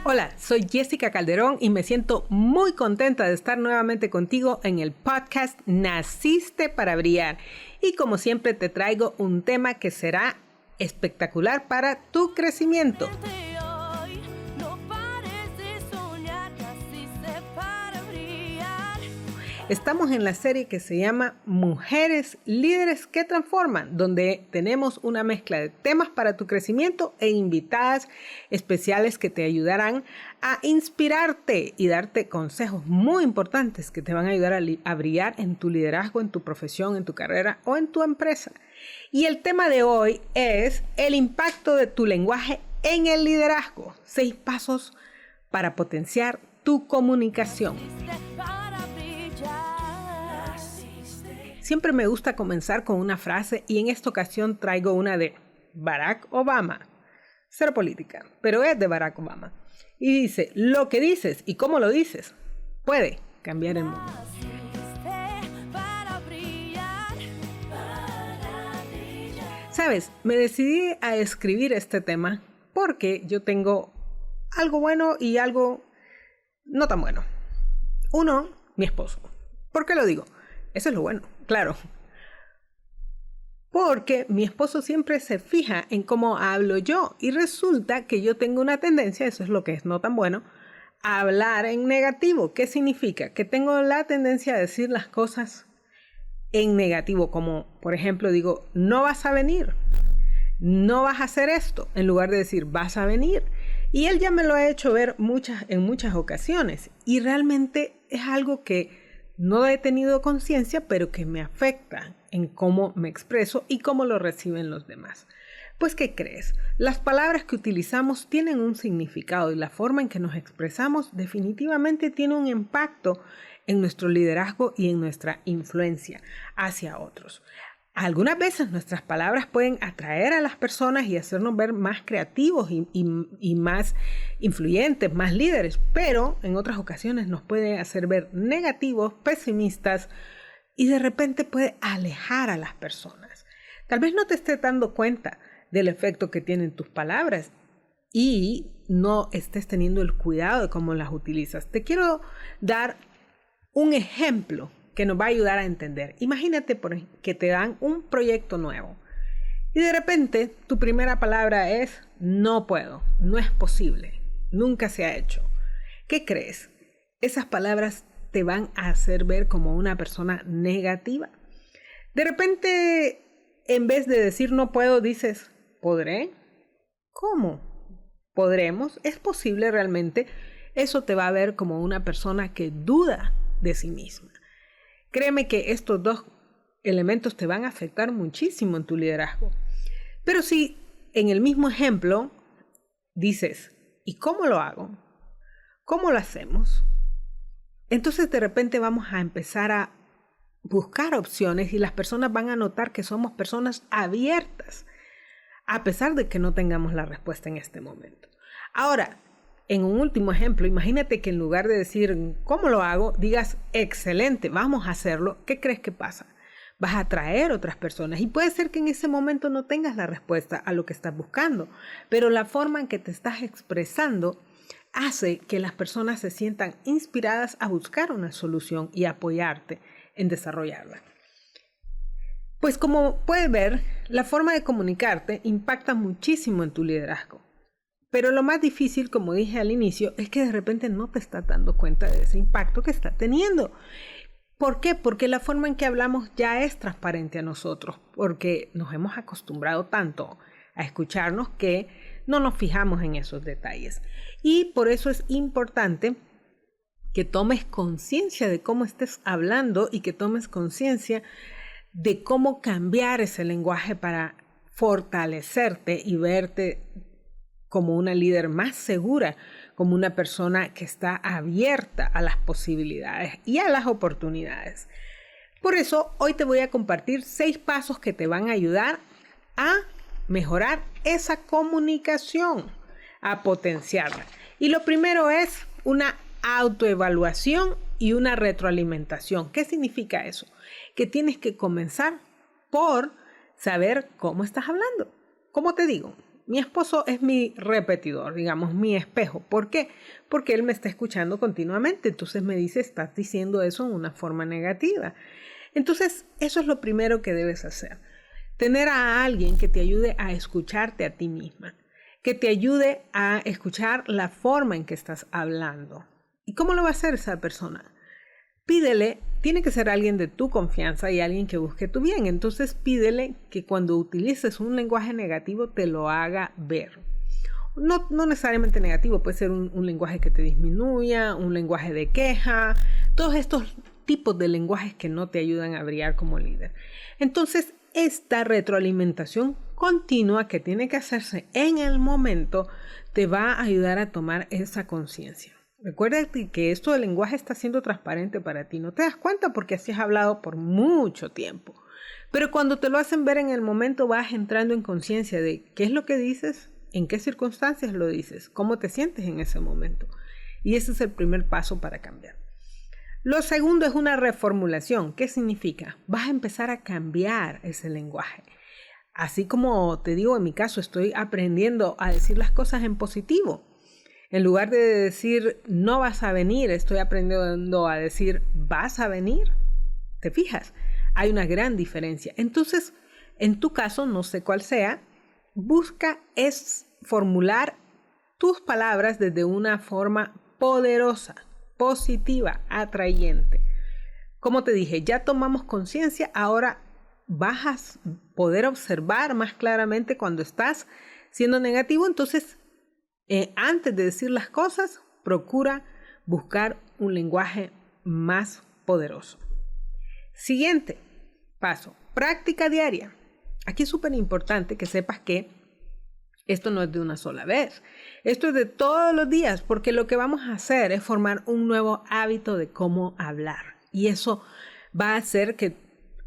Hola, soy Jessica Calderón y me siento muy contenta de estar nuevamente contigo en el podcast Naciste para Brillar. Y como siempre te traigo un tema que será espectacular para tu crecimiento. Estamos en la serie que se llama Mujeres Líderes que Transforman, donde tenemos una mezcla de temas para tu crecimiento e invitadas especiales que te ayudarán a inspirarte y darte consejos muy importantes que te van a ayudar a brillar en tu liderazgo, en tu profesión, en tu carrera o en tu empresa. Y el tema de hoy es el impacto de tu lenguaje en el liderazgo. 6 pasos para potenciar tu comunicación. Siempre me gusta comenzar con una frase y en esta ocasión traigo una de Barack Obama. Cero política, pero es de Barack Obama. Y dice, lo que dices y cómo lo dices puede cambiar el mundo. Sabes, me decidí a escribir este tema porque yo tengo algo bueno y algo no tan bueno. Uno, mi esposo. ¿Por qué lo digo? Eso es lo bueno, claro. Porque mi esposo siempre se fija en cómo hablo yo y resulta que yo tengo una tendencia, eso es lo que es no tan bueno, a hablar en negativo. ¿Qué significa? Que tengo la tendencia a decir las cosas en negativo, como por ejemplo digo, no vas a venir, no vas a hacer esto, en lugar de decir vas a venir. Y él ya me lo ha hecho ver en muchas ocasiones y realmente es algo que no he tenido conciencia, pero que me afecta en cómo me expreso y cómo lo reciben los demás. Pues, ¿qué crees? Las palabras que utilizamos tienen un significado y la forma en que nos expresamos definitivamente tiene un impacto en nuestro liderazgo y en nuestra influencia hacia otros. Algunas veces nuestras palabras pueden atraer a las personas y hacernos ver más creativos y más influyentes, más líderes, pero en otras ocasiones nos puede hacer ver negativos, pesimistas y de repente puede alejar a las personas. Tal vez no te estés dando cuenta del efecto que tienen tus palabras y no estés teniendo el cuidado de cómo las utilizas. Te quiero dar un ejemplo que nos va a ayudar a entender. Imagínate que te dan un proyecto nuevo y de repente tu primera palabra es no puedo, no es posible, nunca se ha hecho. ¿Qué crees? Esas palabras te van a hacer ver como una persona negativa. De repente, en vez de decir no puedo, dices ¿podré? ¿Cómo? ¿Podremos? ¿Es posible realmente? Eso te va a ver como una persona que duda de sí misma. Créeme que estos 2 elementos te van a afectar muchísimo en tu liderazgo. Pero si en el mismo ejemplo dices, ¿y cómo lo hago? ¿Cómo lo hacemos? Entonces de repente vamos a empezar a buscar opciones y las personas van a notar que somos personas abiertas, a pesar de que no tengamos la respuesta en este momento. Ahora, en un último ejemplo, imagínate que en lugar de decir ¿cómo lo hago? Digas excelente, vamos a hacerlo. ¿Qué crees que pasa? Vas a atraer otras personas y puede ser que en ese momento no tengas la respuesta a lo que estás buscando, pero la forma en que te estás expresando hace que las personas se sientan inspiradas a buscar una solución y apoyarte en desarrollarla. Pues como puedes ver, la forma de comunicarte impacta muchísimo en tu liderazgo. Pero lo más difícil, como dije al inicio, es que de repente no te estás dando cuenta de ese impacto que está teniendo. ¿Por qué? Porque la forma en que hablamos ya es transparente a nosotros, porque nos hemos acostumbrado tanto a escucharnos que no nos fijamos en esos detalles. Y por eso es importante que tomes conciencia de cómo estés hablando y que tomes conciencia de cómo cambiar ese lenguaje para fortalecerte y verte como una líder más segura, como una persona que está abierta a las posibilidades y a las oportunidades. Por eso, hoy te voy a compartir 6 pasos que te van a ayudar a mejorar esa comunicación, a potenciarla. Y lo primero es una autoevaluación y una retroalimentación. ¿Qué significa eso? Que tienes que comenzar por saber cómo estás hablando. ¿Cómo te digo? Mi esposo es mi repetidor, digamos, mi espejo. ¿Por qué? Porque él me está escuchando continuamente. Entonces me dice, estás diciendo eso en una forma negativa. Entonces, eso es lo primero que debes hacer. Tener a alguien que te ayude a escucharte a ti misma, que te ayude a escuchar la forma en que estás hablando. ¿Y cómo lo va a hacer esa persona? Pídele, tiene que ser alguien de tu confianza y alguien que busque tu bien. Entonces pídele que cuando utilices un lenguaje negativo te lo haga ver. No necesariamente negativo, puede ser un lenguaje que te disminuya, un lenguaje de queja, todos estos tipos de lenguajes que no te ayudan a brillar como líder. Entonces, esta retroalimentación continua que tiene que hacerse en el momento te va a ayudar a tomar esa conciencia. Recuerda que esto del lenguaje está siendo transparente para ti. No te das cuenta porque así has hablado por mucho tiempo. Pero cuando te lo hacen ver en el momento vas entrando en conciencia de qué es lo que dices, en qué circunstancias lo dices, cómo te sientes en ese momento. Y ese es el primer paso para cambiar. Lo segundo es una reformulación. ¿Qué significa? Vas a empezar a cambiar ese lenguaje. Así como te digo, en mi caso estoy aprendiendo a decir las cosas en positivo. En lugar de decir no vas a venir, estoy aprendiendo a decir vas a venir. ¿Te fijas? Hay una gran diferencia. Entonces, en tu caso, no sé cuál sea, busca es formular tus palabras desde una forma poderosa, positiva, atrayente. Como te dije, ya tomamos conciencia, ahora vas a poder observar más claramente cuando estás siendo negativo. Entonces, antes de decir las cosas, procura buscar un lenguaje más poderoso. Siguiente paso, práctica diaria. Aquí es súper importante que sepas que esto no es de una sola vez. Esto es de todos los días, porque lo que vamos a hacer es formar un nuevo hábito de cómo hablar. Y eso va a hacer que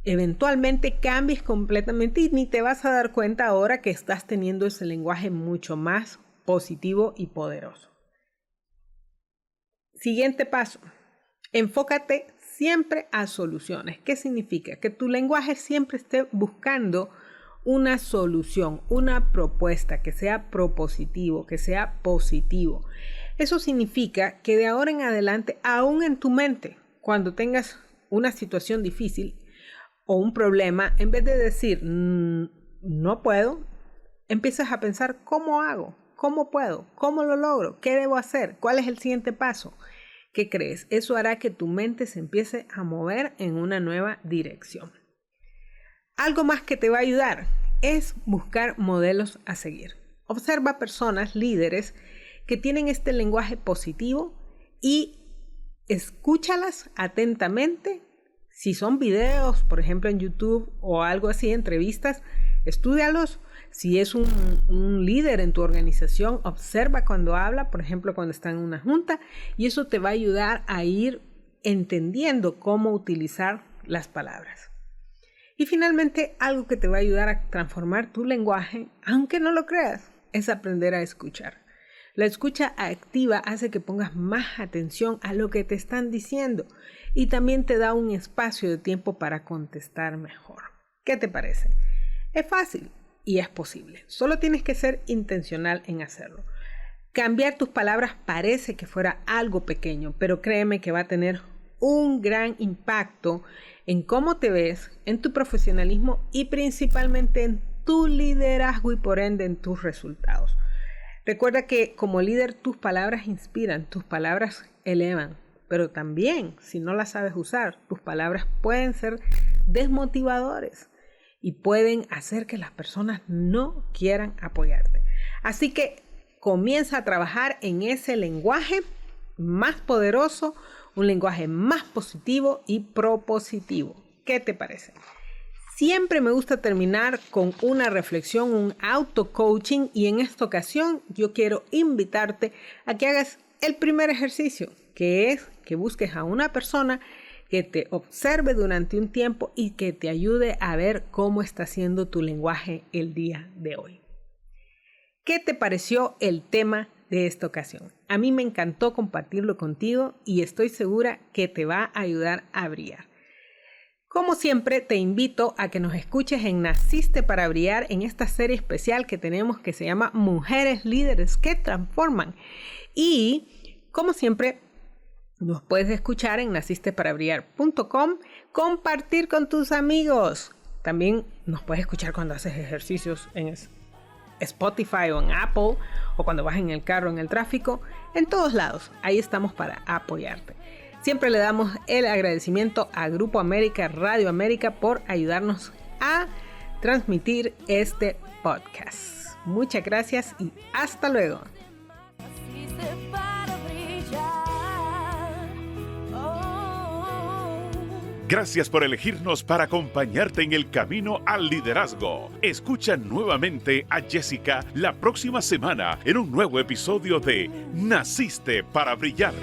eventualmente cambies completamente y ni te vas a dar cuenta ahora que estás teniendo ese lenguaje mucho más positivo y poderoso. Siguiente paso, enfócate siempre a soluciones. ¿Qué significa? Que tu lenguaje siempre esté buscando una solución, una propuesta que sea propositivo, que sea positivo. Eso significa que de ahora en adelante, aún en tu mente, cuando tengas una situación difícil o un problema, en vez de decir no puedo, empiezas a pensar ¿cómo hago? ¿Cómo puedo? ¿Cómo lo logro? ¿Qué debo hacer? ¿Cuál es el siguiente paso? ¿Qué crees? Eso hará que tu mente se empiece a mover en una nueva dirección. Algo más que te va a ayudar es buscar modelos a seguir. Observa personas, líderes, que tienen este lenguaje positivo y escúchalas atentamente. Si son videos, por ejemplo en YouTube o algo así, entrevistas, estúdialos. Si es un líder en tu organización, observa cuando habla, por ejemplo, cuando está en una junta, y eso te va a ayudar a ir entendiendo cómo utilizar las palabras. Y finalmente, algo que te va a ayudar a transformar tu lenguaje, aunque no lo creas, es aprender a escuchar. La escucha activa hace que pongas más atención a lo que te están diciendo y también te da un espacio de tiempo para contestar mejor. ¿Qué te parece? Es fácil. Y es posible. Solo tienes que ser intencional en hacerlo. Cambiar tus palabras parece que fuera algo pequeño, pero créeme que va a tener un gran impacto en cómo te ves, en tu profesionalismo y principalmente en tu liderazgo y por ende en tus resultados. Recuerda que como líder tus palabras inspiran, tus palabras elevan, pero también si no las sabes usar, tus palabras pueden ser desmotivadores y pueden hacer que las personas no quieran apoyarte. Así que comienza a trabajar en ese lenguaje más poderoso, un lenguaje más positivo y propositivo. ¿Qué te parece? Siempre me gusta terminar con una reflexión, un auto-coaching, y en esta ocasión yo quiero invitarte a que hagas el primer ejercicio, que es que busques a una persona que te observe durante un tiempo y que te ayude a ver cómo está siendo tu lenguaje el día de hoy. ¿Qué te pareció el tema de esta ocasión? A mí me encantó compartirlo contigo y estoy segura que te va a ayudar a brillar. Como siempre, te invito a que nos escuches en Naciste para Brillar, en esta serie especial que tenemos que se llama Mujeres Líderes que Transforman. Y, como siempre, nos puedes escuchar en nacisteparabrillar.com, compartir con tus amigos. También nos puedes escuchar cuando haces ejercicios en Spotify o en Apple, o cuando vas en el carro, en el tráfico, en todos lados. Ahí estamos para apoyarte. Siempre le damos el agradecimiento a Grupo América, Radio América, por ayudarnos a transmitir este podcast. Muchas gracias y hasta luego. Gracias por elegirnos para acompañarte en el camino al liderazgo. Escucha nuevamente a Jessica la próxima semana en un nuevo episodio de Naciste para Brillar.